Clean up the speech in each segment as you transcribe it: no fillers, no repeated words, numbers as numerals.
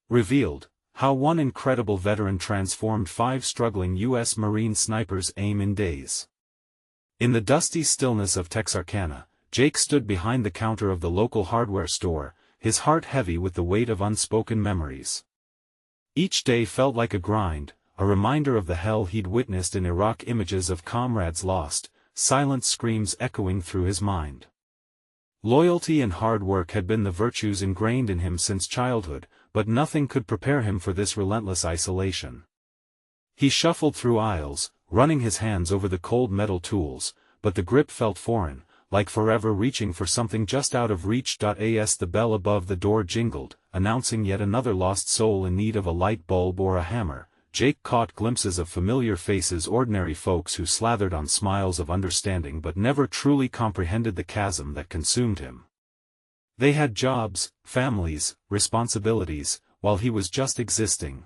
Revealed, how one incredible veteran transformed 5 struggling U.S. Marine snipers' aim in days. In the dusty stillness of Texarkana, Jake stood behind the counter of the local hardware store, his heart heavy with the weight of unspoken memories. Each day felt like a grind, a reminder of the hell he'd witnessed in Iraq, images of comrades lost, silent screams echoing through his mind. Loyalty and hard work had been the virtues ingrained in him since childhood, but nothing could prepare him for this relentless isolation. He shuffled through aisles, running his hands over the cold metal tools, but the grip felt foreign, like forever reaching for something just out of reach. As the bell above the door jingled, announcing yet another lost soul in need of a light bulb or a hammer, Jake caught glimpses of familiar faces, ordinary folks who slathered on smiles of understanding but never truly comprehended the chasm that consumed him. They had jobs, families, responsibilities, while he was just existing.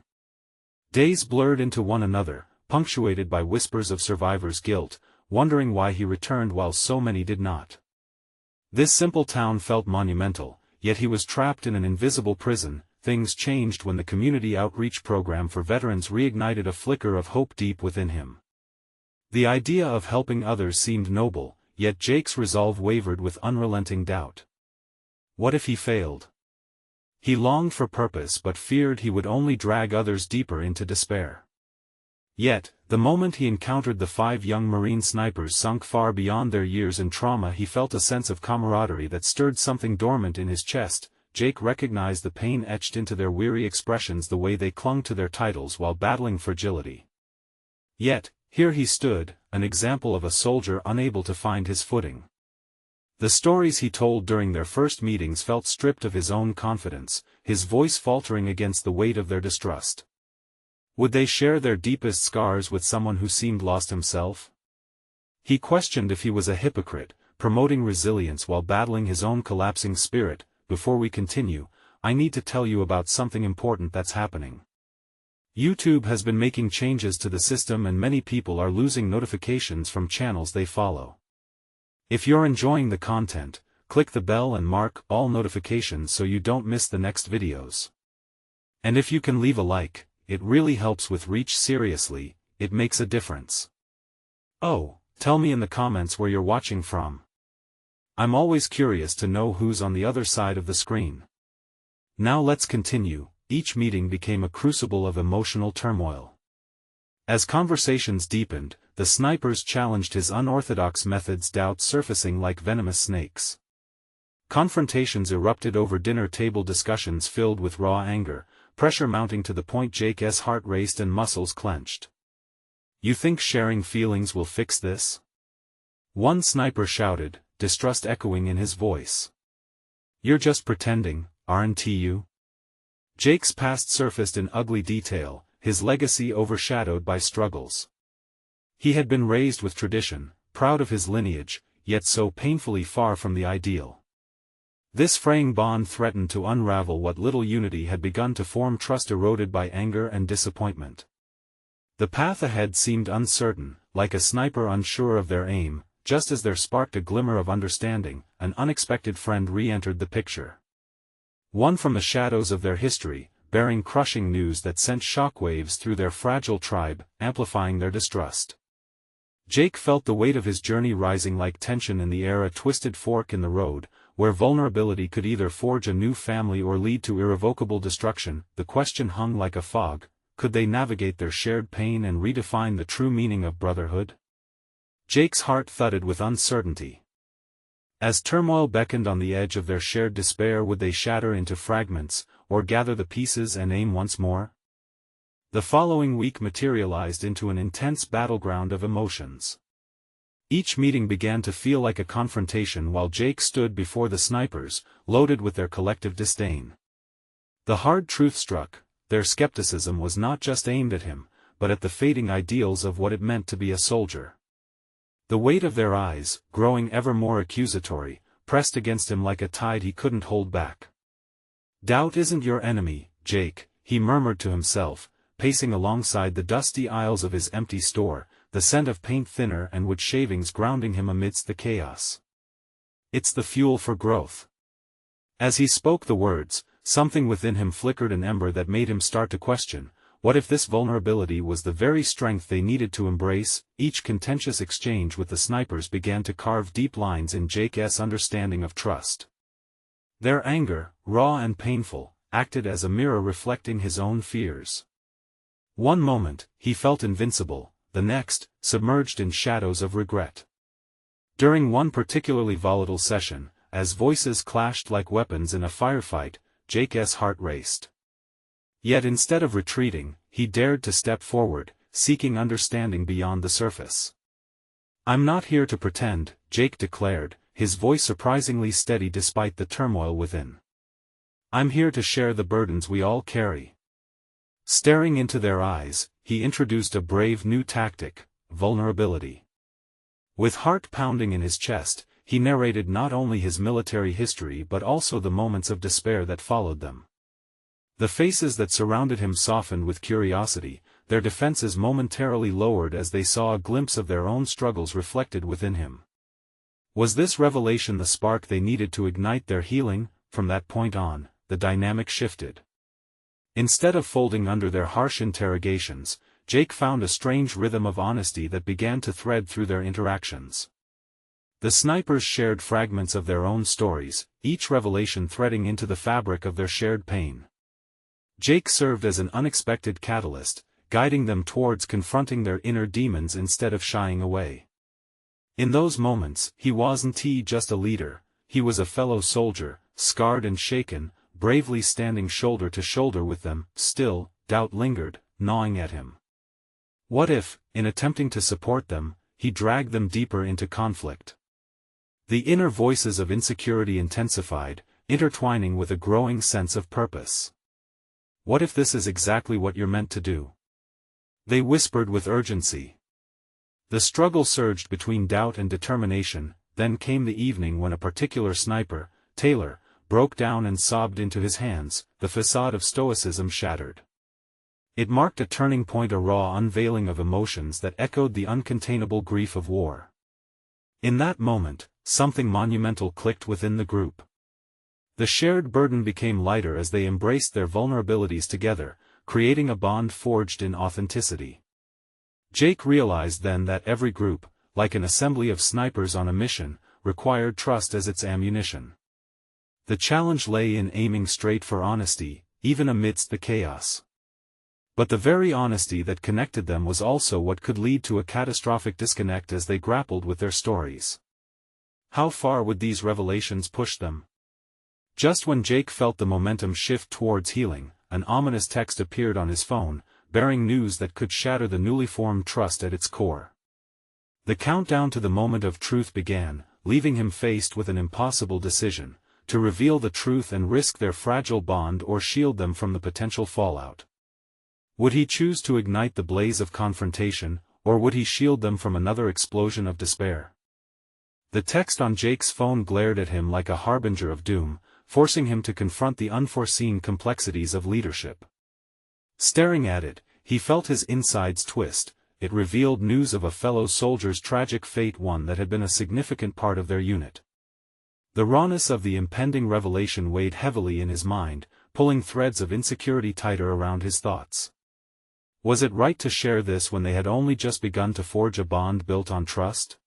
Days blurred into one another, punctuated by whispers of survivor's guilt, wondering why he returned while so many did not. This simple town felt monumental, yet he was trapped in an invisible prison. Things changed when the community outreach program for veterans reignited a flicker of hope deep within him. The idea of helping others seemed noble, yet Jake's resolve wavered with unrelenting doubt. What if he failed? He longed for purpose but feared he would only drag others deeper into despair. Yet, the moment he encountered the 5 young Marine snipers sunk far beyond their years and trauma, he felt a sense of camaraderie that stirred something dormant in his chest. Jake recognized the pain etched into their weary expressions, the way they clung to their titles while battling fragility. Yet, here he stood, an example of a soldier unable to find his footing. The stories he told during their first meetings felt stripped of his own confidence, his voice faltering against the weight of their distrust. Would they share their deepest scars with someone who seemed lost himself? He questioned if he was a hypocrite, promoting resilience while battling his own collapsing spirit. Before we continue, I need to tell you about something important that's happening. YouTube has been making changes to the system and many people are losing notifications from channels they follow. If you're enjoying the content, click the bell and mark all notifications so you don't miss the next videos. And if you can leave a like, it really helps with reach. Seriously, it makes a difference. Oh, tell me in the comments where you're watching from. I'm always curious to know who's on the other side of the screen. Now let's continue. Each meeting became a crucible of emotional turmoil. As conversations deepened, the snipers challenged his unorthodox methods, doubts surfacing like venomous snakes. Confrontations erupted over dinner table discussions filled with raw anger, pressure mounting to the point Jake's heart raced and muscles clenched. You think sharing feelings will fix this? One sniper shouted, distrust echoing in his voice. You're just pretending, aren't you? Jake's past surfaced in ugly detail, his legacy overshadowed by struggles. He had been raised with tradition, proud of his lineage, yet so painfully far from the ideal. This fraying bond threatened to unravel what little unity had begun to form, trust eroded by anger and disappointment. The path ahead seemed uncertain, like a sniper unsure of their aim. Just as there sparked a glimmer of understanding, an unexpected friend re-entered the picture. One from the shadows of their history, bearing crushing news that sent shockwaves through their fragile tribe, amplifying their distrust. Jake felt the weight of his journey rising like tension in the air, a twisted fork in the road, where vulnerability could either forge a new family or lead to irrevocable destruction. The question hung like a fog: could they navigate their shared pain and redefine the true meaning of brotherhood? Jake's heart thudded with uncertainty. As turmoil beckoned on the edge of their shared despair, would they shatter into fragments, or gather the pieces and aim once more? The following week materialized into an intense battleground of emotions. Each meeting began to feel like a confrontation while Jake stood before the snipers, loaded with their collective disdain. The hard truth struck: their skepticism was not just aimed at him, but at the fading ideals of what it meant to be a soldier. The weight of their eyes, growing ever more accusatory, pressed against him like a tide he couldn't hold back. Doubt isn't your enemy, Jake, he murmured to himself, pacing alongside the dusty aisles of his empty store, the scent of paint thinner and wood shavings grounding him amidst the chaos. It's the fuel for growth. As he spoke the words, something within him flickered an ember that made him start to question, what if this vulnerability was the very strength they needed to embrace? Each contentious exchange with the snipers began to carve deep lines in Jake's understanding of trust. Their anger, raw and painful, acted as a mirror reflecting his own fears. One moment, he felt invincible, the next, submerged in shadows of regret. During one particularly volatile session, as voices clashed like weapons in a firefight, Jake's heart raced. Yet instead of retreating, he dared to step forward, seeking understanding beyond the surface. "I'm not here to pretend," Jake declared, his voice surprisingly steady despite the turmoil within. "I'm here to share the burdens we all carry." Staring into their eyes, he introduced a brave new tactic, vulnerability. With heart pounding in his chest, he narrated not only his military history but also the moments of despair that followed them. The faces that surrounded him softened with curiosity, their defenses momentarily lowered as they saw a glimpse of their own struggles reflected within him. Was this revelation the spark they needed to ignite their healing? From that point on, the dynamic shifted. Instead of folding under their harsh interrogations, Jake found a strange rhythm of honesty that began to thread through their interactions. The snipers shared fragments of their own stories, each revelation threading into the fabric of their shared pain. Jake served as an unexpected catalyst, guiding them towards confronting their inner demons instead of shying away. In those moments, he wasn't just a leader, he was a fellow soldier, scarred and shaken, bravely standing shoulder to shoulder with them. Still, doubt lingered, gnawing at him. What if, in attempting to support them, he dragged them deeper into conflict? The inner voices of insecurity intensified, intertwining with a growing sense of purpose. "What if this is exactly what you're meant to do?" they whispered with urgency. The struggle surged between doubt and determination. Then came the evening when a particular sniper, Taylor, broke down and sobbed into his hands, the facade of stoicism shattered. It marked a turning point, a raw unveiling of emotions that echoed the uncontainable grief of war. In that moment, something monumental clicked within the group. The shared burden became lighter as they embraced their vulnerabilities together, creating a bond forged in authenticity. Jake realized then that every group, like an assembly of snipers on a mission, required trust as its ammunition. The challenge lay in aiming straight for honesty, even amidst the chaos. But the very honesty that connected them was also what could lead to a catastrophic disconnect as they grappled with their stories. How far would these revelations push them? Just when Jake felt the momentum shift towards healing, an ominous text appeared on his phone, bearing news that could shatter the newly formed trust at its core. The countdown to the moment of truth began, leaving him faced with an impossible decision: to reveal the truth and risk their fragile bond or shield them from the potential fallout. Would he choose to ignite the blaze of confrontation, or would he shield them from another explosion of despair? The text on Jake's phone glared at him like a harbinger of doom, forcing him to confront the unforeseen complexities of leadership. Staring at it, he felt his insides twist. It revealed news of a fellow soldier's tragic fate, one that had been a significant part of their unit. The rawness of the impending revelation weighed heavily in his mind, pulling threads of insecurity tighter around his thoughts. Was it right to share this when they had only just begun to forge a bond built on trust?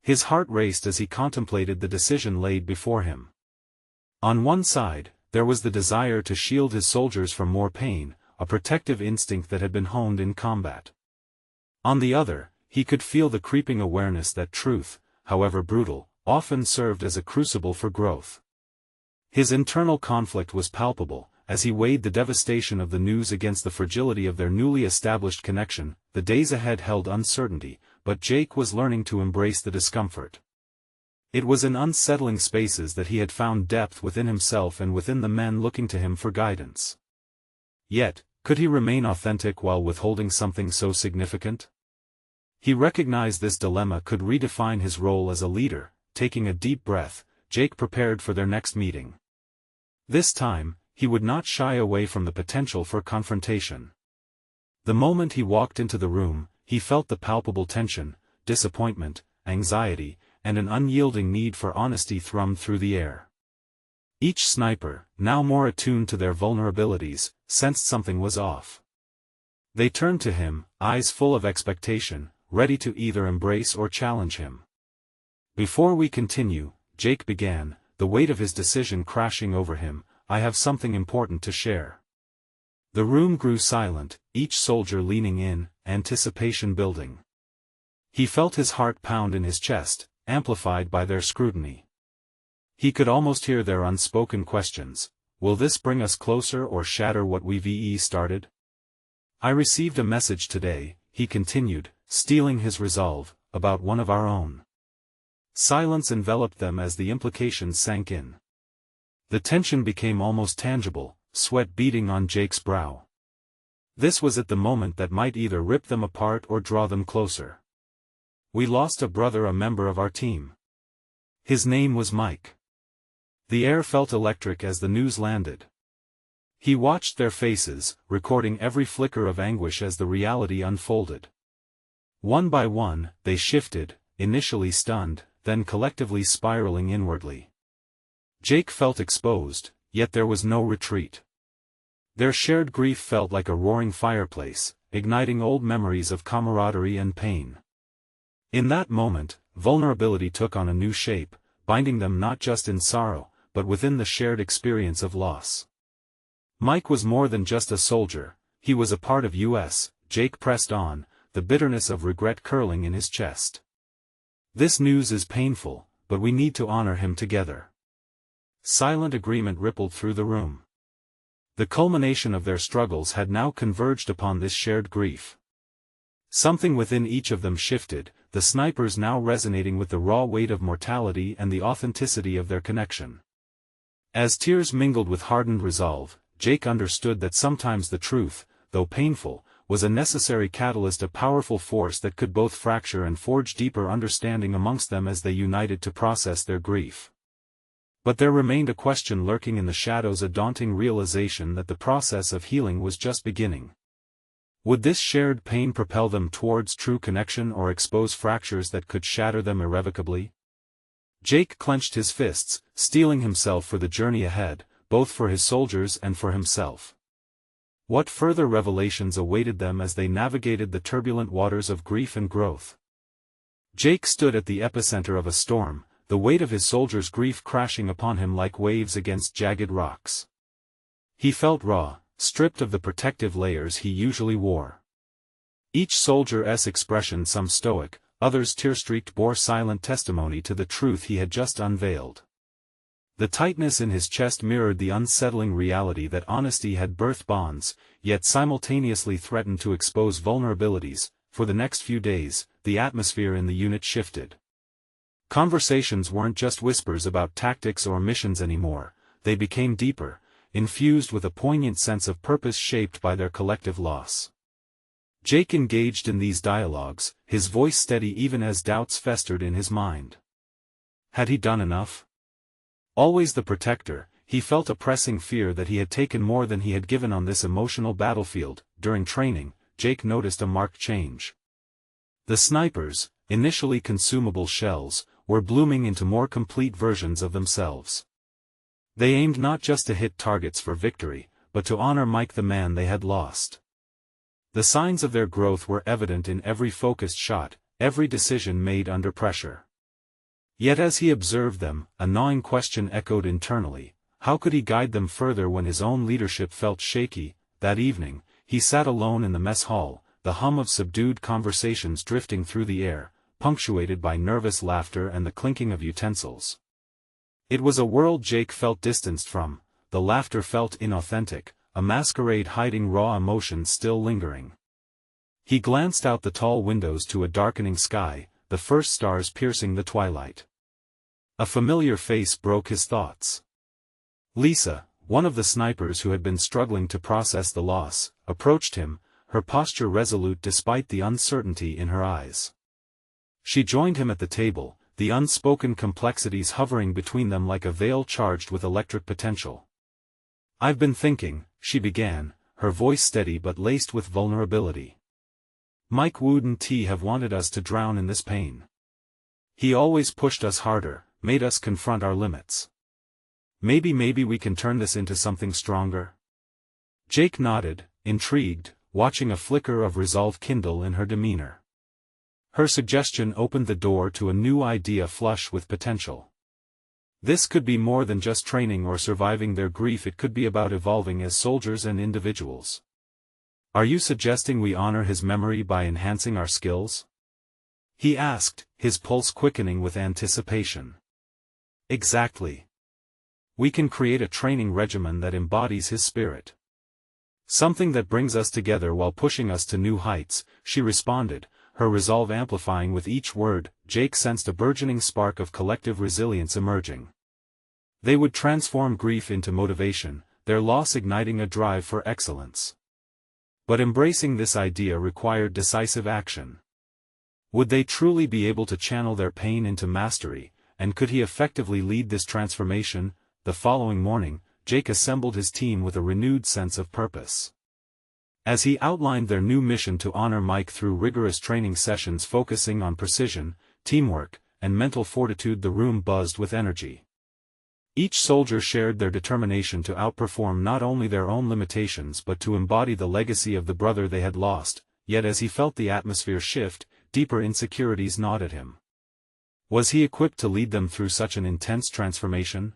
His heart raced as he contemplated the decision laid before him. On one side, there was the desire to shield his soldiers from more pain, a protective instinct that had been honed in combat. On the other, he could feel the creeping awareness that truth, however brutal, often served as a crucible for growth. His internal conflict was palpable, as he weighed the devastation of the news against the fragility of their newly established connection. The days ahead held uncertainty, but Jake was learning to embrace the discomfort. It was in unsettling spaces that he had found depth within himself and within the men looking to him for guidance. Yet, could he remain authentic while withholding something so significant? He recognized this dilemma could redefine his role as a leader. Taking a deep breath, Jake prepared for their next meeting. This time, he would not shy away from the potential for confrontation. The moment he walked into the room, he felt the palpable tension, disappointment, anxiety, and an unyielding need for honesty thrummed through the air. Each sniper, now more attuned to their vulnerabilities, sensed something was off. They turned to him, eyes full of expectation, ready to either embrace or challenge him. "Before we continue," Jake began, the weight of his decision crashing over him, "I have something important to share." The room grew silent, each soldier leaning in, anticipation building. He felt his heart pound in his chest, amplified by their scrutiny. He could almost hear their unspoken questions. Will this bring us closer or shatter what we've started? "I received a message today," he continued, steeling his resolve, "about one of our own." Silence enveloped them as the implications sank in. The tension became almost tangible, sweat beading on Jake's brow. This was at the moment that might either rip them apart or draw them closer. "We lost a brother, a member of our team. His name was Mike." The air felt electric as the news landed. He watched their faces, recording every flicker of anguish as the reality unfolded. One by one, they shifted, initially stunned, then collectively spiraling inwardly. Jake felt exposed, yet there was no retreat. Their shared grief felt like a roaring fireplace, igniting old memories of camaraderie and pain. In that moment, vulnerability took on a new shape, binding them not just in sorrow, but within the shared experience of loss. Mike was more than just a soldier, he was a part of us, Jake pressed on, the bitterness of regret curling in his chest. "This news is painful, but we need to honor him together." Silent agreement rippled through the room. The culmination of their struggles had now converged upon this shared grief. Something within each of them shifted, the snipers now resonating with the raw weight of mortality and the authenticity of their connection. As tears mingled with hardened resolve, Jake understood that sometimes the truth, though painful, was a necessary catalyst, a powerful force that could both fracture and forge deeper understanding amongst them as they united to process their grief. But there remained a question lurking in the shadows, a daunting realization that the process of healing was just beginning. Would this shared pain propel them towards true connection or expose fractures that could shatter them irrevocably? Jake clenched his fists, steeling himself for the journey ahead, both for his soldiers and for himself. What further revelations awaited them as they navigated the turbulent waters of grief and growth? Jake stood at the epicenter of a storm, the weight of his soldiers' grief crashing upon him like waves against jagged rocks. He felt raw, stripped of the protective layers he usually wore. Each soldier's expression, some stoic, others tear-streaked, bore silent testimony to the truth he had just unveiled. The tightness in his chest mirrored the unsettling reality that honesty had birthed bonds, yet simultaneously threatened to expose vulnerabilities. For the next few days, the atmosphere in the unit shifted. Conversations weren't just whispers about tactics or missions anymore, they became deeper, infused with a poignant sense of purpose shaped by their collective loss. Jake engaged in these dialogues, his voice steady even as doubts festered in his mind. Had he done enough? Always the protector, he felt a pressing fear that he had taken more than he had given on this emotional battlefield. During training, Jake noticed a marked change. The snipers, initially consumable shells, were blooming into more complete versions of themselves. They aimed not just to hit targets for victory, but to honor Mike, the man they had lost. The signs of their growth were evident in every focused shot, every decision made under pressure. Yet as he observed them, a gnawing question echoed internally: how could he guide them further when his own leadership felt shaky? That evening, he sat alone in the mess hall, the hum of subdued conversations drifting through the air, punctuated by nervous laughter and the clinking of utensils. It was a world Jake felt distanced from, the laughter felt inauthentic, a masquerade hiding raw emotions still lingering. He glanced out the tall windows to a darkening sky, the first stars piercing the twilight. A familiar face broke his thoughts. Lisa, one of the snipers who had been struggling to process the loss, approached him, her posture resolute despite the uncertainty in her eyes. She joined him at the table, the unspoken complexities hovering between them like a veil charged with electric potential. "I've been thinking," she began, her voice steady but laced with vulnerability. "Mike wouldn't have wanted us to drown in this pain. He always pushed us harder, made us confront our limits. Maybe we can turn this into something stronger?" Jake nodded, intrigued, watching a flicker of resolve kindle in her demeanor. Her suggestion opened the door to a new idea flush with potential. This could be more than just training or surviving their grief. It could be about evolving as soldiers and individuals. "Are you suggesting we honor his memory by enhancing our skills?" he asked, his pulse quickening with anticipation. "Exactly. We can create a training regimen that embodies his spirit. Something that brings us together while pushing us to new heights," she responded, her resolve amplifying with each word. Jake sensed a burgeoning spark of collective resilience emerging. They would transform grief into motivation, their loss igniting a drive for excellence. But embracing this idea required decisive action. Would they truly be able to channel their pain into mastery, and could he effectively lead this transformation? The following morning, Jake assembled his team with a renewed sense of purpose. As he outlined their new mission to honor Mike through rigorous training sessions focusing on precision, teamwork, and mental fortitude, the room buzzed with energy. Each soldier shared their determination to outperform not only their own limitations but to embody the legacy of the brother they had lost. Yet as he felt the atmosphere shift, deeper insecurities gnawed at him. Was he equipped to lead them through such an intense transformation?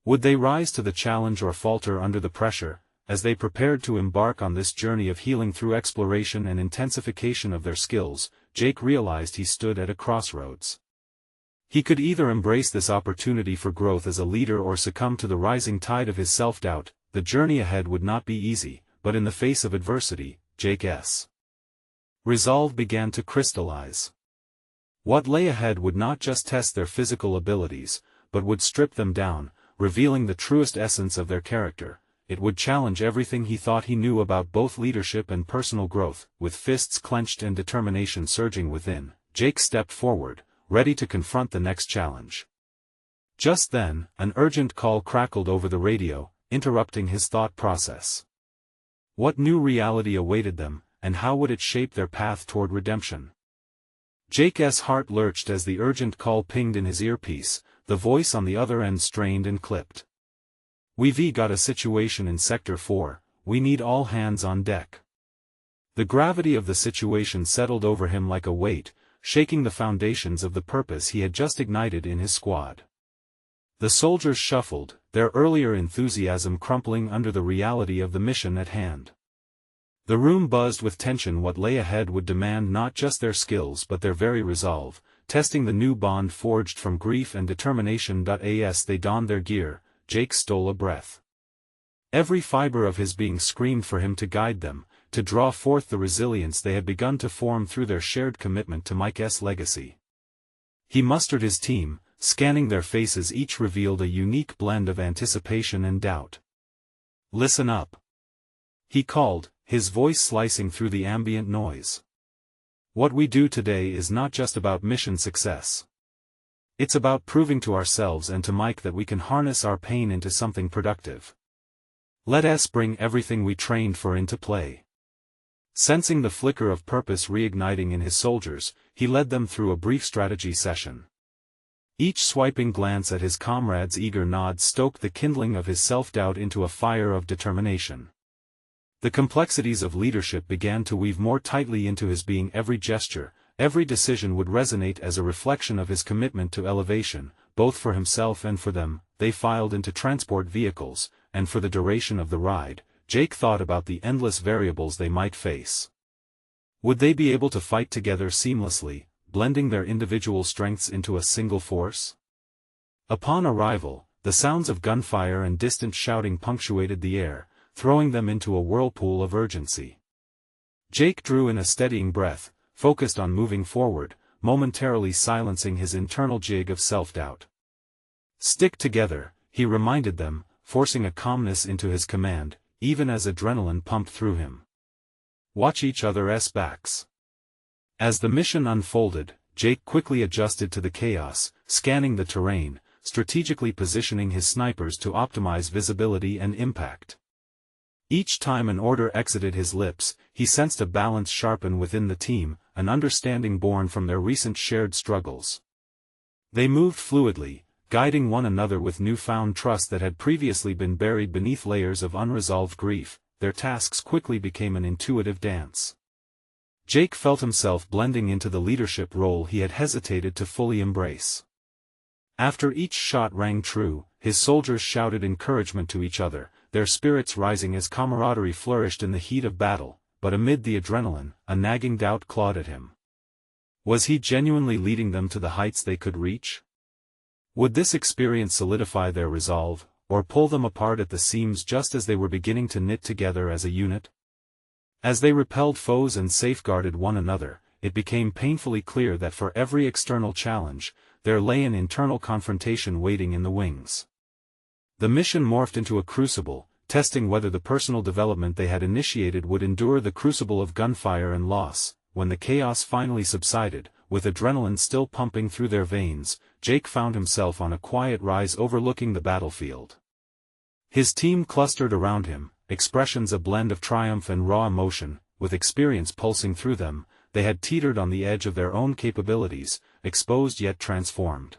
Would they rise to the challenge or falter under the pressure? As they prepared to embark on this journey of healing through exploration and intensification of their skills, Jake realized he stood at a crossroads. He could either embrace this opportunity for growth as a leader or succumb to the rising tide of his self-doubt. The journey ahead would not be easy, but in the face of adversity, Jake's resolve began to crystallize. What lay ahead would not just test their physical abilities, but would strip them down, revealing the truest essence of their character. It would challenge everything he thought he knew about both leadership and personal growth. With fists clenched and determination surging within, Jake stepped forward, ready to confront the next challenge. Just then, an urgent call crackled over the radio, interrupting his thought process. What new reality awaited them, and how would it shape their path toward redemption? Jake's heart lurched as the urgent call pinged in his earpiece, the voice on the other end strained and clipped. "We've got a situation in Sector 4, we need all hands on deck." The gravity of the situation settled over him like a weight, shaking the foundations of the purpose he had just ignited in his squad. The soldiers shuffled, their earlier enthusiasm crumpling under the reality of the mission at hand. The room buzzed with tension. What lay ahead would demand not just their skills but their very resolve, testing the new bond forged from grief and determination. As they donned their gear, Jake stole a breath. Every fiber of his being screamed for him to guide them, to draw forth the resilience they had begun to form through their shared commitment to Mike's legacy. He mustered his team, scanning their faces. Each revealed a unique blend of anticipation and doubt. "Listen up," he called, his voice slicing through the ambient noise. "What we do today is not just about mission success. It's about proving to ourselves and to Mike that we can harness our pain into something productive. Let us bring everything we trained for into play." Sensing the flicker of purpose reigniting in his soldiers, he led them through a brief strategy session. Each swiping glance at his comrade's eager nod stoked the kindling of his self-doubt into a fire of determination. The complexities of leadership began to weave more tightly into his being. Every gesture, every decision would resonate as a reflection of his commitment to elevation, both for himself and for them. They filed into transport vehicles, and for the duration of the ride, Jake thought about the endless variables they might face. Would they be able to fight together seamlessly, blending their individual strengths into a single force? Upon arrival, the sounds of gunfire and distant shouting punctuated the air, throwing them into a whirlpool of urgency. Jake drew in a steadying breath, focused on moving forward, momentarily silencing his internal jig of self-doubt. "Stick together," he reminded them, forcing a calmness into his command, even as adrenaline pumped through him. "Watch each other's backs." As the mission unfolded, Jake quickly adjusted to the chaos, scanning the terrain, strategically positioning his snipers to optimize visibility and impact. Each time an order exited his lips, he sensed a balance sharpen within the team, an understanding born from their recent shared struggles. They moved fluidly, guiding one another with newfound trust that had previously been buried beneath layers of unresolved grief. Their tasks quickly became an intuitive dance. Jake felt himself blending into the leadership role he had hesitated to fully embrace. After each shot rang true, his soldiers shouted encouragement to each other, their spirits rising as camaraderie flourished in the heat of battle, but amid the adrenaline, a nagging doubt clawed at him. Was he genuinely leading them to the heights they could reach? Would this experience solidify their resolve, or pull them apart at the seams just as they were beginning to knit together as a unit? As they repelled foes and safeguarded one another, it became painfully clear that for every external challenge, there lay an internal confrontation waiting in the wings. The mission morphed into a crucible, testing whether the personal development they had initiated would endure the crucible of gunfire and loss. When the chaos finally subsided, with adrenaline still pumping through their veins, Jake found himself on a quiet rise overlooking the battlefield. His team clustered around him, expressions a blend of triumph and raw emotion, with experience pulsing through them. They had teetered on the edge of their own capabilities, exposed yet transformed.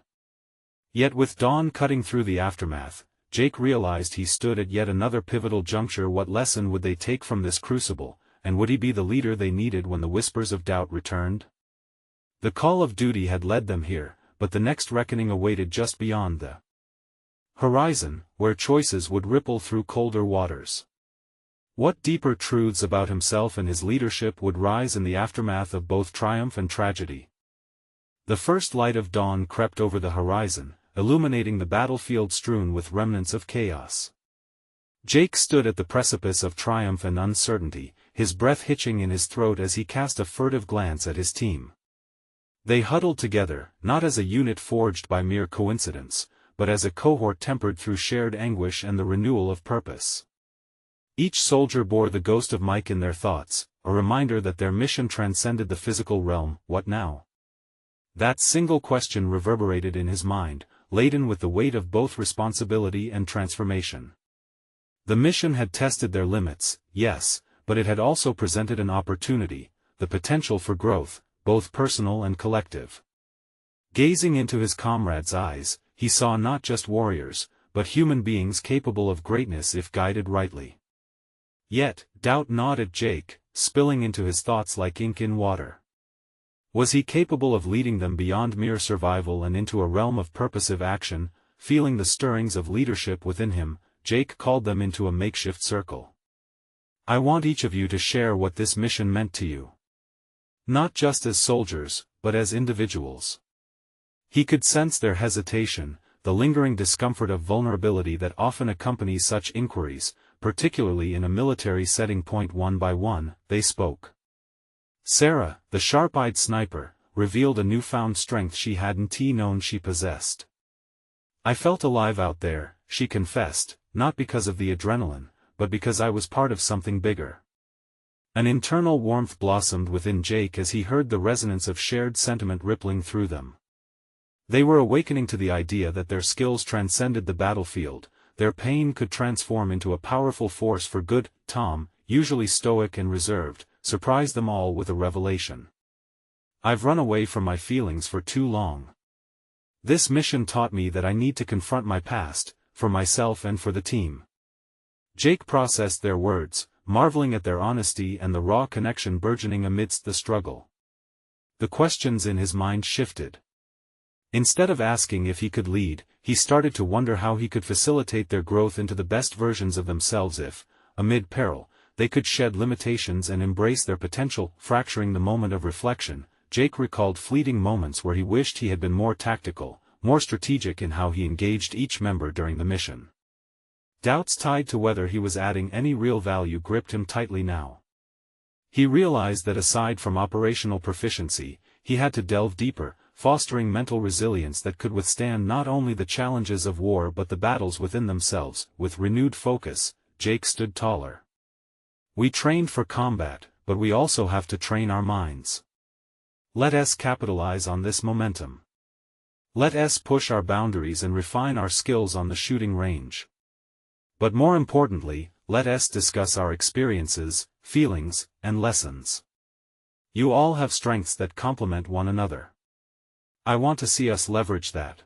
Yet with dawn cutting through the aftermath, Jake realized he stood at yet another pivotal juncture. What lesson would they take from this crucible, and would he be the leader they needed when the whispers of doubt returned? The call of duty had led them here, but the next reckoning awaited just beyond the horizon, where choices would ripple through colder waters. What deeper truths about himself and his leadership would rise in the aftermath of both triumph and tragedy? The first light of dawn crept over the horizon, illuminating the battlefield strewn with remnants of chaos. Jake stood at the precipice of triumph and uncertainty, his breath hitching in his throat as he cast a furtive glance at his team. They huddled together, not as a unit forged by mere coincidence, but as a cohort tempered through shared anguish and the renewal of purpose. Each soldier bore the ghost of Mike in their thoughts, a reminder that their mission transcended the physical realm. What now? That single question reverberated in his mind, laden with the weight of both responsibility and transformation. The mission had tested their limits, yes, but it had also presented an opportunity, the potential for growth, both personal and collective. Gazing into his comrade's eyes, he saw not just warriors, but human beings capable of greatness if guided rightly. Yet, doubt gnawed at Jake, spilling into his thoughts like ink in water. Was he capable of leading them beyond mere survival and into a realm of purposive action? Feeling the stirrings of leadership within him, Jake called them into a makeshift circle. I want each of you to share what this mission meant to you. Not just as soldiers, but as individuals. He could sense their hesitation, the lingering discomfort of vulnerability that often accompanies such inquiries, particularly in a military setting. One by one, they spoke. Sarah, the sharp-eyed sniper, revealed a newfound strength she hadn't known she possessed. I felt alive out there, she confessed, not because of the adrenaline, but because I was part of something bigger. An internal warmth blossomed within Jake as he heard the resonance of shared sentiment rippling through them. They were awakening to the idea that their skills transcended the battlefield, their pain could transform into a powerful force for good. Tom, usually stoic and reserved, surprised them all with a revelation. I've run away from my feelings for too long. This mission taught me that I need to confront my past, for myself and for the team. Jake processed their words, marveling at their honesty and the raw connection burgeoning amidst the struggle. The questions in his mind shifted. Instead of asking if he could lead, he started to wonder how he could facilitate their growth into the best versions of themselves if, amid peril, they could shed limitations and embrace their potential. Fracturing the moment of reflection, Jake recalled fleeting moments where he wished he had been more tactical, more strategic in how he engaged each member during the mission. Doubts tied to whether he was adding any real value gripped him tightly now. He realized that aside from operational proficiency, he had to delve deeper, fostering mental resilience that could withstand not only the challenges of war but the battles within themselves. With renewed focus, Jake stood taller. We trained for combat, but we also have to train our minds. Let us capitalize on this momentum. Let us push our boundaries and refine our skills on the shooting range. But more importantly, let us discuss our experiences, feelings, and lessons. You all have strengths that complement one another. I want to see us leverage that.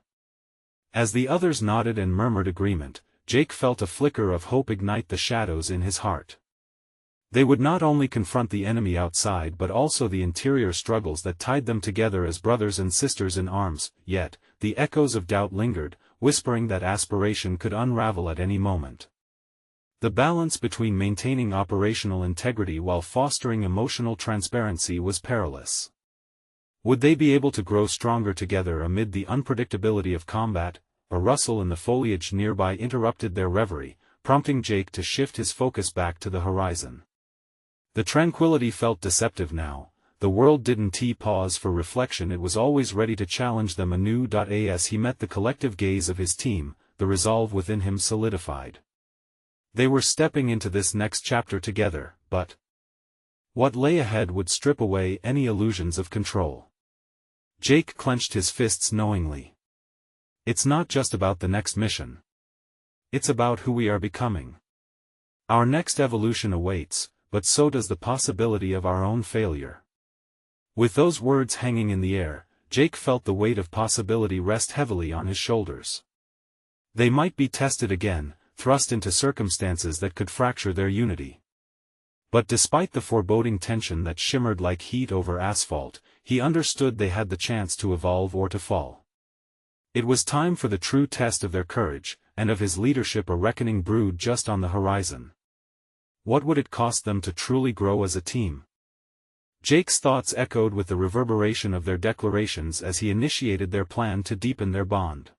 As the others nodded and murmured agreement, Jake felt a flicker of hope ignite the shadows in his heart. They would not only confront the enemy outside but also the interior struggles that tied them together as brothers and sisters in arms, yet, the echoes of doubt lingered, whispering that aspiration could unravel at any moment. The balance between maintaining operational integrity while fostering emotional transparency was perilous. Would they be able to grow stronger together amid the unpredictability of combat? A rustle in the foliage nearby interrupted their reverie, prompting Jake to shift his focus back to the horizon. The tranquility felt deceptive now. The world didn't pause for reflection, it was always ready to challenge them anew. As he met the collective gaze of his team, the resolve within him solidified. They were stepping into this next chapter together, but what lay ahead would strip away any illusions of control. Jake clenched his fists knowingly. It's not just about the next mission. It's about who we are becoming. Our next evolution awaits, but so does the possibility of our own failure. With those words hanging in the air, Jake felt the weight of possibility rest heavily on his shoulders. They might be tested again, thrust into circumstances that could fracture their unity. But despite the foreboding tension that shimmered like heat over asphalt, he understood they had the chance to evolve or to fall. It was time for the true test of their courage, and of his leadership. A reckoning brewed just on the horizon. What would it cost them to truly grow as a team? Jake's thoughts echoed with the reverberation of their declarations as he initiated their plan to deepen their bond.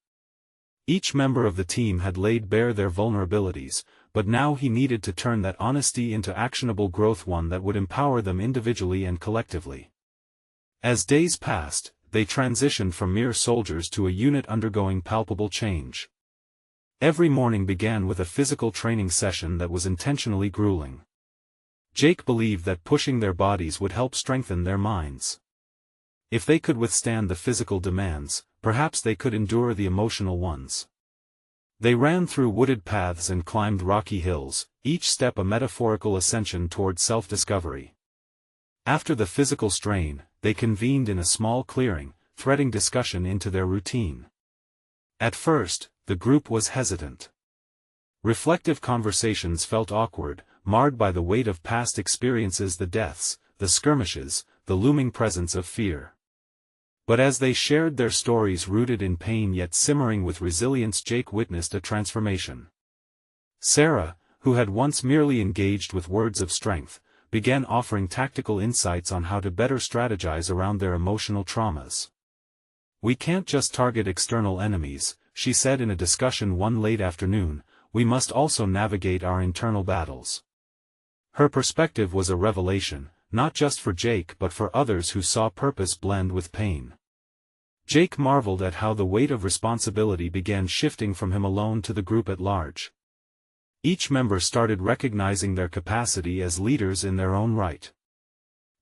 Each member of the team had laid bare their vulnerabilities, but now he needed to turn that honesty into actionable growth, one that would empower them individually and collectively. As days passed, they transitioned from mere soldiers to a unit undergoing palpable change. Every morning began with a physical training session that was intentionally grueling. Jake believed that pushing their bodies would help strengthen their minds. If they could withstand the physical demands, perhaps they could endure the emotional ones. They ran through wooded paths and climbed rocky hills, each step a metaphorical ascension toward self-discovery. After the physical strain, they convened in a small clearing, threading discussion into their routine. At first, the group was hesitant. Reflective conversations felt awkward, marred by the weight of past experiences, the deaths, the skirmishes, the looming presence of fear. But as they shared their stories rooted in pain yet simmering with resilience, Jake witnessed a transformation. Sarah, who had once merely engaged with words of strength, began offering tactical insights on how to better strategize around their emotional traumas. "We can't just target external enemies," she said in a discussion one late afternoon, "we must also navigate our internal battles." Her perspective was a revelation, not just for Jake but for others who saw purpose blend with pain. Jake marveled at how the weight of responsibility began shifting from him alone to the group at large. Each member started recognizing their capacity as leaders in their own right.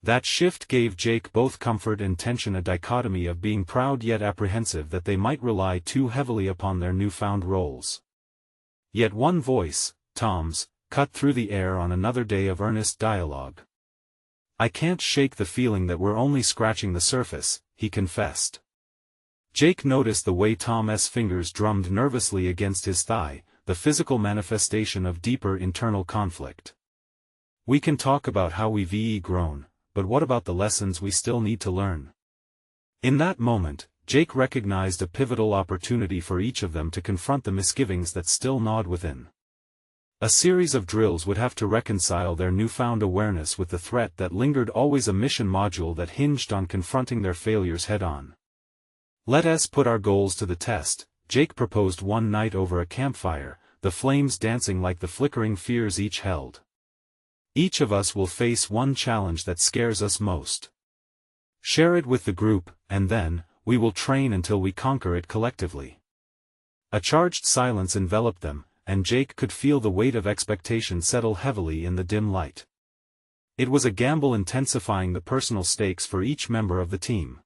That shift gave Jake both comfort and tension, a dichotomy of being proud yet apprehensive that they might rely too heavily upon their newfound roles. Yet one voice, Tom's, cut through the air on another day of earnest dialogue. "I can't shake the feeling that we're only scratching the surface," he confessed. Jake noticed the way Tom's fingers drummed nervously against his thigh, the physical manifestation of deeper internal conflict. "We can talk about how we've grown, but what about the lessons we still need to learn?" In that moment, Jake recognized a pivotal opportunity for each of them to confront the misgivings that still gnawed within. A series of drills would have to reconcile their newfound awareness with the threat that lingered, always a mission module that hinged on confronting their failures head-on. "Let us put our goals to the test," Jake proposed one night over a campfire, the flames dancing like the flickering fears each held. "Each of us will face one challenge that scares us most. Share it with the group, and then, we will train until we conquer it collectively." A charged silence enveloped them, and Jake could feel the weight of expectation settle heavily in the dim light. It was a gamble, intensifying the personal stakes for each member of the team.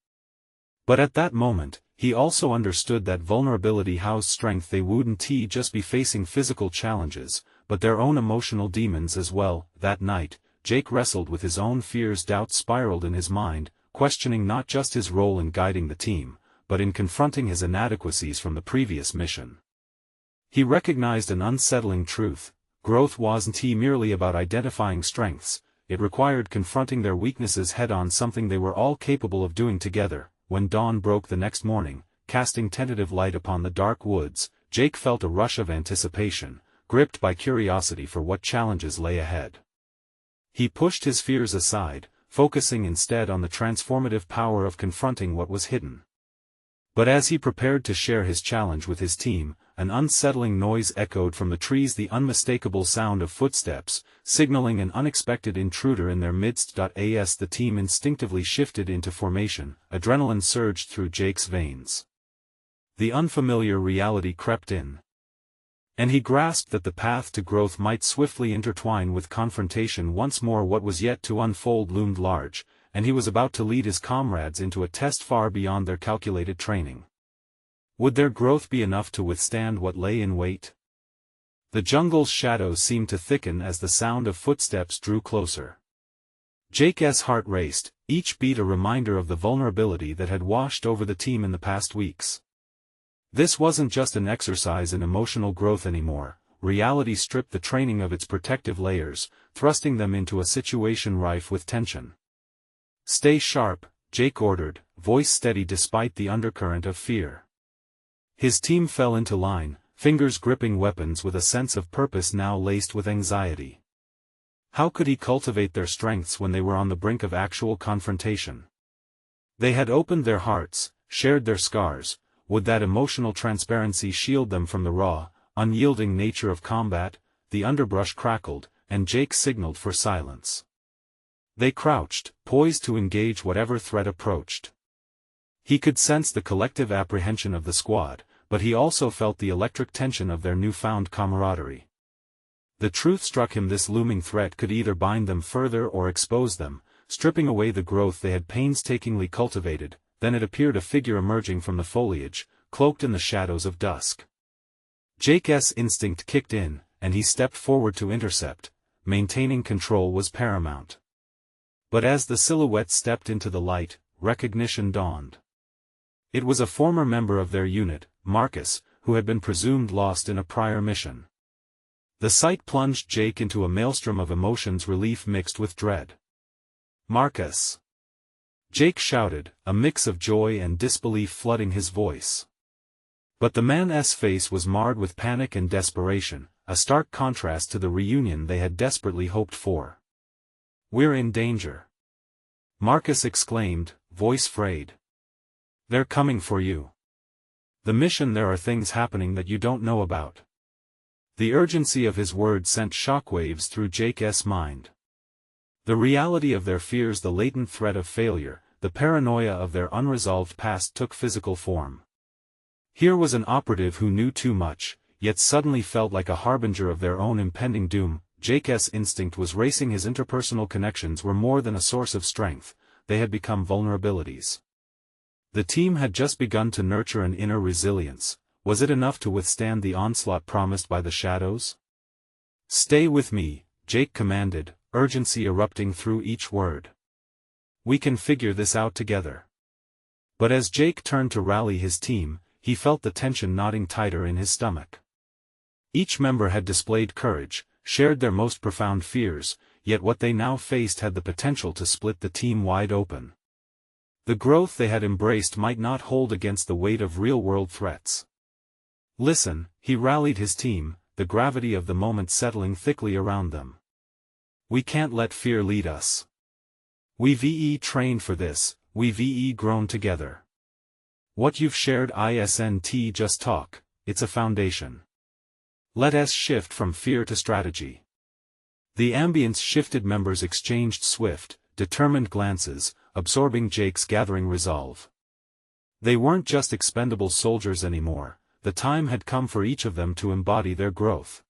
But at that moment, he also understood that vulnerability housed strength. They wouldn't just be facing physical challenges, but their own emotional demons as well. That night, Jake wrestled with his own fears. Doubts spiraled in his mind, questioning not just his role in guiding the team, but in confronting his inadequacies from the previous mission. He recognized an unsettling truth: growth wasn't merely about identifying strengths, it required confronting their weaknesses head-on, something they were all capable of doing together. When dawn broke the next morning, casting tentative light upon the dark woods, Jake felt a rush of anticipation, gripped by curiosity for what challenges lay ahead. He pushed his fears aside, focusing instead on the transformative power of confronting what was hidden. But as he prepared to share his challenge with his team, an unsettling noise echoed from the trees, the unmistakable sound of footsteps, signaling an unexpected intruder in their midst. As the team instinctively shifted into formation, adrenaline surged through Jake's veins. The unfamiliar reality crept in, and he grasped that the path to growth might swiftly intertwine with confrontation once more. What was yet to unfold loomed large, and he was about to lead his comrades into a test far beyond their calculated training. Would their growth be enough to withstand what lay in wait? The jungle's shadows seemed to thicken as the sound of footsteps drew closer. Jake's heart raced, each beat a reminder of the vulnerability that had washed over the team in the past weeks. This wasn't just an exercise in emotional growth anymore. Reality stripped the training of its protective layers, thrusting them into a situation rife with tension. "Stay sharp," Jake ordered, voice steady despite the undercurrent of fear. His team fell into line, fingers gripping weapons with a sense of purpose now laced with anxiety. How could he cultivate their strengths when they were on the brink of actual confrontation? They had opened their hearts, shared their scars. Would that emotional transparency shield them from the raw, unyielding nature of combat? The underbrush crackled, and Jake signaled for silence. They crouched, poised to engage whatever threat approached. He could sense the collective apprehension of the squad, but he also felt the electric tension of their newfound camaraderie. The truth struck him: this looming threat could either bind them further or expose them, stripping away the growth they had painstakingly cultivated. Then it appeared, a figure emerging from the foliage, cloaked in the shadows of dusk. Jake's instinct kicked in, and he stepped forward to intercept. Maintaining control was paramount. But as the silhouette stepped into the light, recognition dawned. It was a former member of their unit, Marcus, who had been presumed lost in a prior mission. The sight plunged Jake into a maelstrom of emotions, relief mixed with dread. "Marcus!" Jake shouted, a mix of joy and disbelief flooding his voice. But the man's face was marred with panic and desperation, a stark contrast to the reunion they had desperately hoped for. "We're in danger," Marcus exclaimed, voice frayed. "They're coming for you. The mission, there are things happening that you don't know about." The urgency of his words sent shockwaves through Jake's mind. The reality of their fears, the latent threat of failure, the paranoia of their unresolved past took physical form. Here was an operative who knew too much, yet suddenly felt like a harbinger of their own impending doom. Jake's instinct was racing. His interpersonal connections were more than a source of strength, they had become vulnerabilities. The team had just begun to nurture an inner resilience. Was it enough to withstand the onslaught promised by the shadows? "Stay with me," Jake commanded, urgency erupting through each word. "We can figure this out together." But as Jake turned to rally his team, he felt the tension knotting tighter in his stomach. Each member had displayed courage, shared their most profound fears, yet what they now faced had the potential to split the team wide open. The growth they had embraced might not hold against the weight of real-world threats. "Listen," he rallied his team, the gravity of the moment settling thickly around them. "We can't let fear lead us. We've trained for this, we've grown together. What you've shared isn't just talk, it's a foundation. Let us shift from fear to strategy." The ambience shifted, members exchanged swift, determined glances, absorbing Jake's gathering resolve. They weren't just expendable soldiers anymore, the time had come for each of them to embody their growth.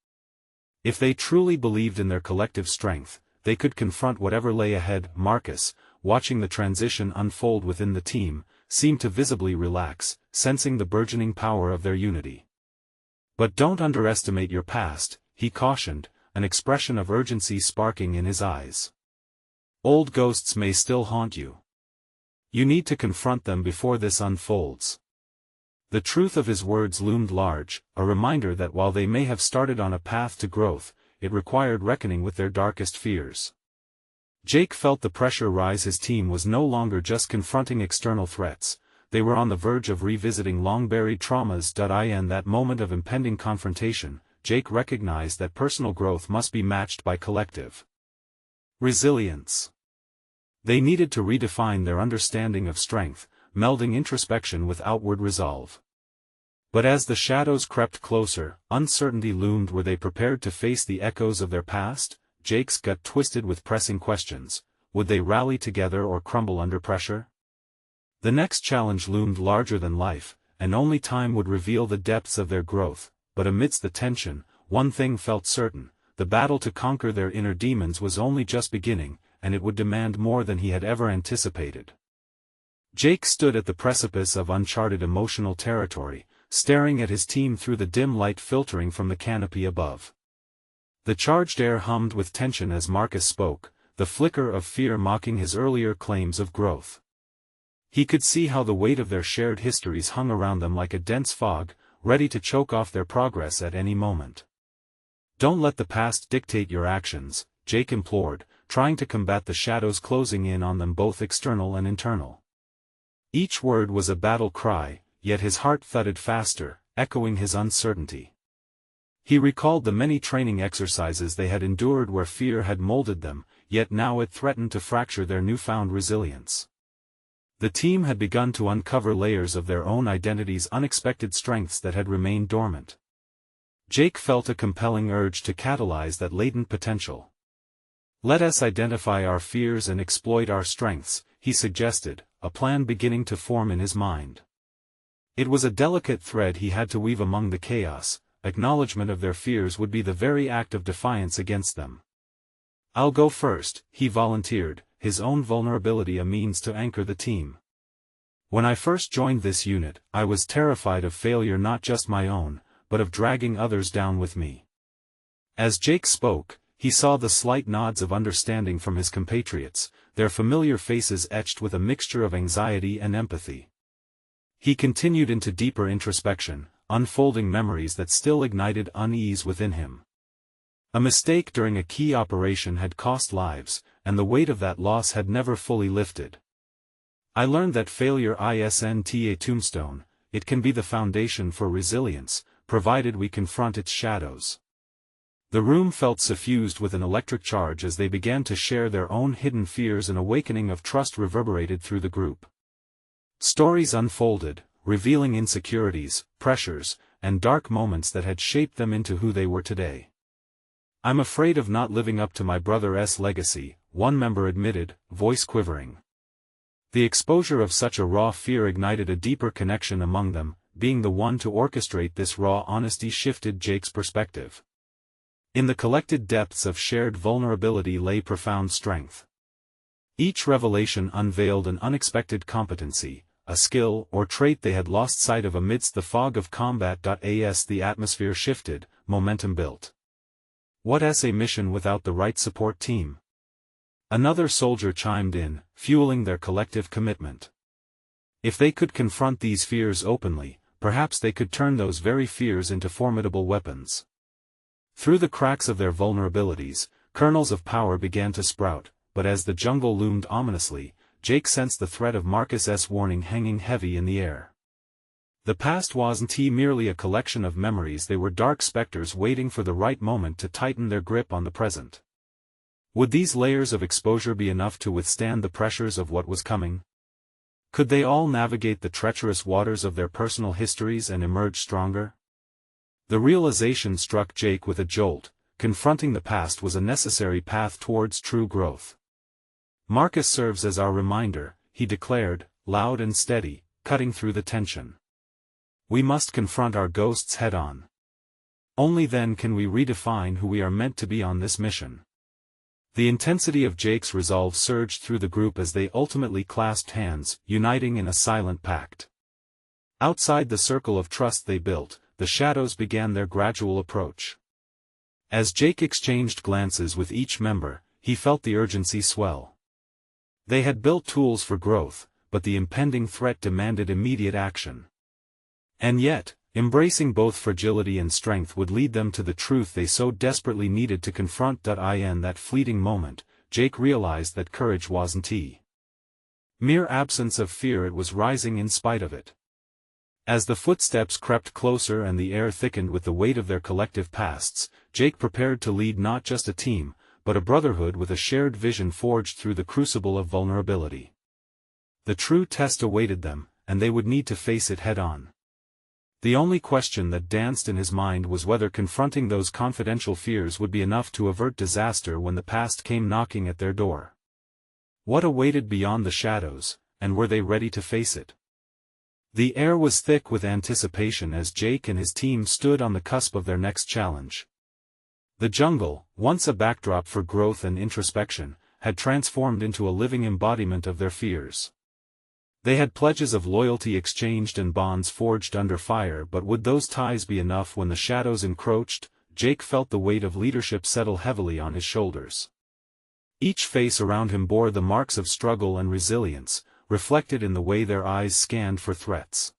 If they truly believed in their collective strength, they could confront whatever lay ahead. Marcus, watching the transition unfold within the team, seemed to visibly relax, sensing the burgeoning power of their unity. "But don't underestimate your past," he cautioned, an expression of urgency sparking in his eyes. "Old ghosts may still haunt you. You need to confront them before this unfolds." The truth of his words loomed large, a reminder that while they may have started on a path to growth, it required reckoning with their darkest fears. Jake felt the pressure rise. His team was no longer just confronting external threats, they were on the verge of revisiting long-buried traumas. In that moment of impending confrontation, Jake recognized that personal growth must be matched by collective resilience. They needed to redefine their understanding of strength, melding introspection with outward resolve. But as the shadows crept closer, uncertainty loomed. Were they prepared to face the echoes of their past? Jake's gut twisted with pressing questions. Would they rally together or crumble under pressure? The next challenge loomed larger than life, and only time would reveal the depths of their growth. But amidst the tension, one thing felt certain: the battle to conquer their inner demons was only just beginning, and it would demand more than he had ever anticipated. Jake stood at the precipice of uncharted emotional territory, staring at his team through the dim light filtering from the canopy above. The charged air hummed with tension as Marcus spoke, the flicker of fear mocking his earlier claims of growth. He could see how the weight of their shared histories hung around them like a dense fog, ready to choke off their progress at any moment. "Don't let the past dictate your actions," Jake implored, trying to combat the shadows closing in on them, both external and internal. Each word was a battle cry, yet his heart thudded faster, echoing his uncertainty. He recalled the many training exercises they had endured where fear had molded them, yet now it threatened to fracture their newfound resilience. The team had begun to uncover layers of their own identities, unexpected strengths that had remained dormant. Jake felt a compelling urge to catalyze that latent potential. "Let us identify our fears and exploit our strengths," he suggested, a plan beginning to form in his mind. It was a delicate thread he had to weave among the chaos. Acknowledgement of their fears would be the very act of defiance against them. "I'll go first," he volunteered, his own vulnerability a means to anchor the team. "When I first joined this unit, I was terrified of failure, not just my own, but of dragging others down with me." As Jake spoke, he saw the slight nods of understanding from his compatriots, their familiar faces etched with a mixture of anxiety and empathy. He continued into deeper introspection, unfolding memories that still ignited unease within him. A mistake during a key operation had cost lives, and the weight of that loss had never fully lifted. "I learned that failure isn't a tombstone, it can be the foundation for resilience, provided we confront its shadows." The room felt suffused with an electric charge as they began to share their own hidden fears. An awakening of trust reverberated through the group. Stories unfolded, revealing insecurities, pressures, and dark moments that had shaped them into who they were today. "I'm afraid of not living up to my brother's legacy," one member admitted, voice quivering. The exposure of such a raw fear ignited a deeper connection among them. Being the one to orchestrate this raw honesty shifted Jake's perspective. In the collected depths of shared vulnerability lay profound strength. Each revelation unveiled an unexpected competency, a skill or trait they had lost sight of amidst the fog of combat. As the atmosphere shifted, momentum built. "What's a mission without the right support team?" Another soldier chimed in, fueling their collective commitment. If they could confront these fears openly, perhaps they could turn those very fears into formidable weapons. Through the cracks of their vulnerabilities, kernels of power began to sprout, but as the jungle loomed ominously, Jake sensed the threat of Marcus's warning hanging heavy in the air. The past wasn't merely a collection of memories, they were dark specters waiting for the right moment to tighten their grip on the present. Would these layers of exposure be enough to withstand the pressures of what was coming? Could they all navigate the treacherous waters of their personal histories and emerge stronger? The realization struck Jake with a jolt: confronting the past was a necessary path towards true growth. "Marcus serves as our reminder," he declared, loud and steady, cutting through the tension. "We must confront our ghosts head-on. Only then can we redefine who we are meant to be on this mission." The intensity of Jake's resolve surged through the group as they ultimately clasped hands, uniting in a silent pact. Outside the circle of trust they built, the shadows began their gradual approach. As Jake exchanged glances with each member, he felt the urgency swell. They had built tools for growth, but the impending threat demanded immediate action. And yet, embracing both fragility and strength would lead them to the truth they so desperately needed to confront. In that fleeting moment, Jake realized that courage wasn't mere absence of fear, it was rising in spite of it. As the footsteps crept closer and the air thickened with the weight of their collective pasts, Jake prepared to lead not just a team, but a brotherhood with a shared vision forged through the crucible of vulnerability. The true test awaited them, and they would need to face it head-on. The only question that danced in his mind was whether confronting those confidential fears would be enough to avert disaster when the past came knocking at their door. What awaited beyond the shadows, and were they ready to face it? The air was thick with anticipation as Jake and his team stood on the cusp of their next challenge. The jungle, once a backdrop for growth and introspection, had transformed into a living embodiment of their fears. They had pledges of loyalty exchanged and bonds forged under fire, but would those ties be enough when the shadows encroached? Jake felt the weight of leadership settle heavily on his shoulders. Each face around him bore the marks of struggle and resilience, reflected in the way their eyes scanned for threats.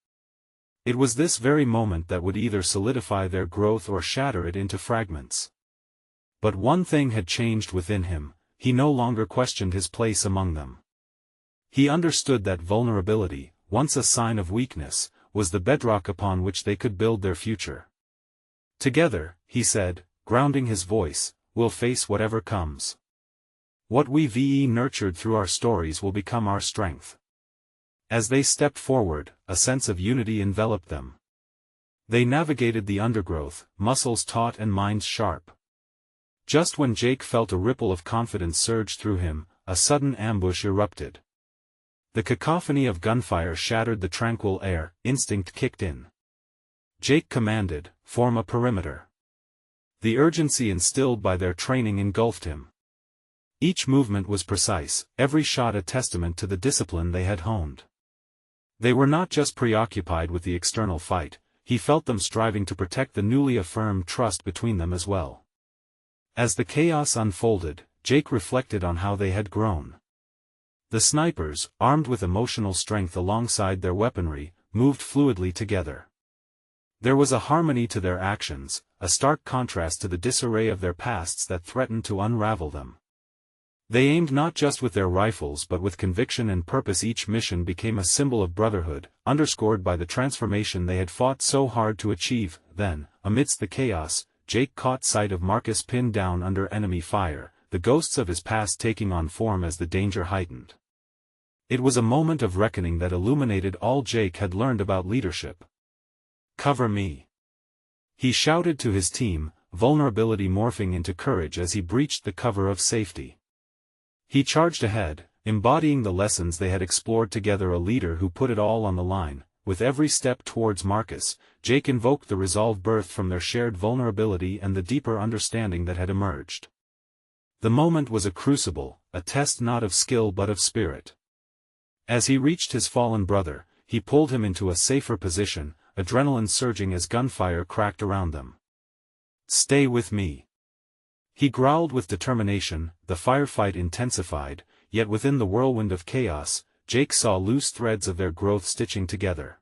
It was this very moment that would either solidify their growth or shatter it into fragments. But one thing had changed within him: he no longer questioned his place among them. He understood that vulnerability, once a sign of weakness, was the bedrock upon which they could build their future. Together, he said, grounding his voice, we'll face whatever comes. What we've nurtured through our stories will become our strength. As they stepped forward, a sense of unity enveloped them. They navigated the undergrowth, muscles taut and minds sharp. Just when Jake felt a ripple of confidence surge through him, a sudden ambush erupted. The cacophony of gunfire shattered the tranquil air. Instinct kicked in. Jake commanded, "Form a perimeter." The urgency instilled by their training engulfed him. Each movement was precise, every shot a testament to the discipline they had honed. They were not just preoccupied with the external fight, he felt them striving to protect the newly affirmed trust between them as well. As the chaos unfolded, Jake reflected on how they had grown. The snipers, armed with emotional strength alongside their weaponry, moved fluidly together. There was a harmony to their actions, a stark contrast to the disarray of their pasts that threatened to unravel them. They aimed not just with their rifles but with conviction and purpose. Each mission became a symbol of brotherhood, underscored by the transformation they had fought so hard to achieve. Then, amidst the chaos, Jake caught sight of Marcus pinned down under enemy fire, the ghosts of his past taking on form as the danger heightened. It was a moment of reckoning that illuminated all Jake had learned about leadership. "Cover me!" he shouted to his team, vulnerability morphing into courage as he breached the cover of safety. He charged ahead, embodying the lessons they had explored together, a leader who put it all on the line. With every step towards Marcus, Jake invoked the resolve birthed from their shared vulnerability and the deeper understanding that had emerged. The moment was a crucible, a test not of skill but of spirit. As he reached his fallen brother, he pulled him into a safer position, adrenaline surging as gunfire cracked around them. "Stay with me," he growled with determination. The firefight intensified, yet within the whirlwind of chaos, Jake saw loose threads of their growth stitching together.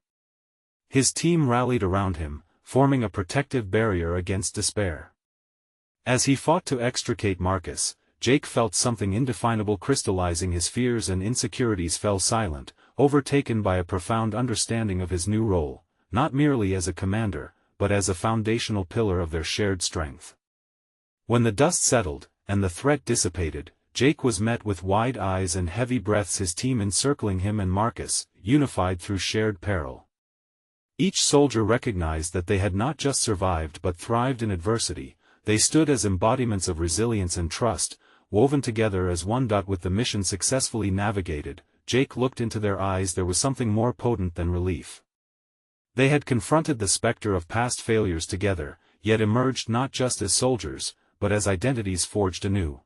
His team rallied around him, forming a protective barrier against despair. As he fought to extricate Marcus, Jake felt something indefinable crystallizing. His fears and insecurities fell silent, overtaken by a profound understanding of his new role, not merely as a commander, but as a foundational pillar of their shared strength. When the dust settled, and the threat dissipated, Jake was met with wide eyes and heavy breaths, his team encircling him and Marcus, unified through shared peril. Each soldier recognized that they had not just survived but thrived in adversity. They stood as embodiments of resilience and trust, woven together as one. With the mission successfully navigated, Jake looked into their eyes. There was something more potent than relief. They had confronted the specter of past failures together, yet emerged not just as soldiers, but as identities forged anew.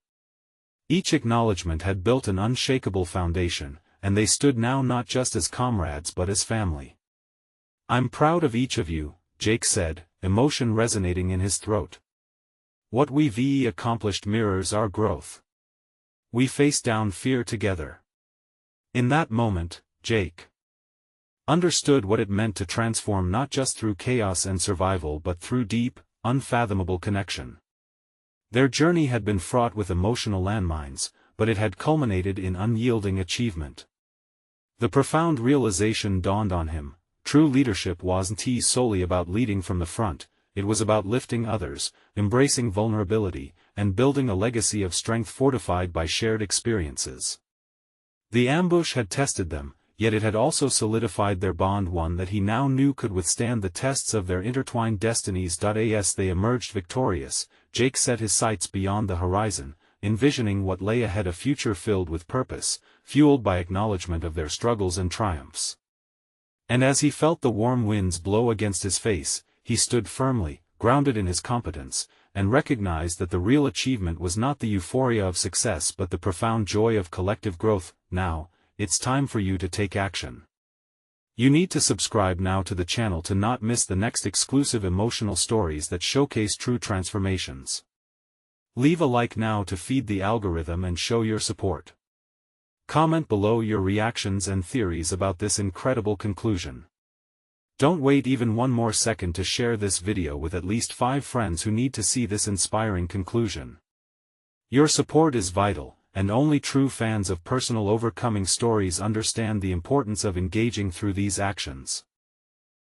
Each acknowledgement had built an unshakable foundation, and they stood now not just as comrades but as family. "I'm proud of each of you," Jake said, emotion resonating in his throat. "What we've accomplished mirrors our growth. We faced down fear together." In that moment, Jake understood what it meant to transform not just through chaos and survival but through deep, unfathomable connection. Their journey had been fraught with emotional landmines, but it had culminated in unyielding achievement. The profound realization dawned on him: true leadership wasn't solely about leading from the front, it was about lifting others, embracing vulnerability, and building a legacy of strength fortified by shared experiences. The ambush had tested them, yet it had also solidified their bond, one that he now knew could withstand the tests of their intertwined destinies. As they emerged victorious, Jake set his sights beyond the horizon, envisioning what lay ahead: a future filled with purpose, fueled by acknowledgement of their struggles and triumphs. And as he felt the warm winds blow against his face, he stood firmly, grounded in his competence, and recognized that the real achievement was not the euphoria of success but the profound joy of collective growth. Now, it's time for you to take action. You need to subscribe now to the channel to not miss the next exclusive emotional stories that showcase true transformations. Leave a like now to feed the algorithm and show your support. Comment below your reactions and theories about this incredible conclusion. Don't wait even one more second to share this video with at least 5 friends who need to see this inspiring conclusion. Your support is vital, and only true fans of personal overcoming stories understand the importance of engaging through these actions.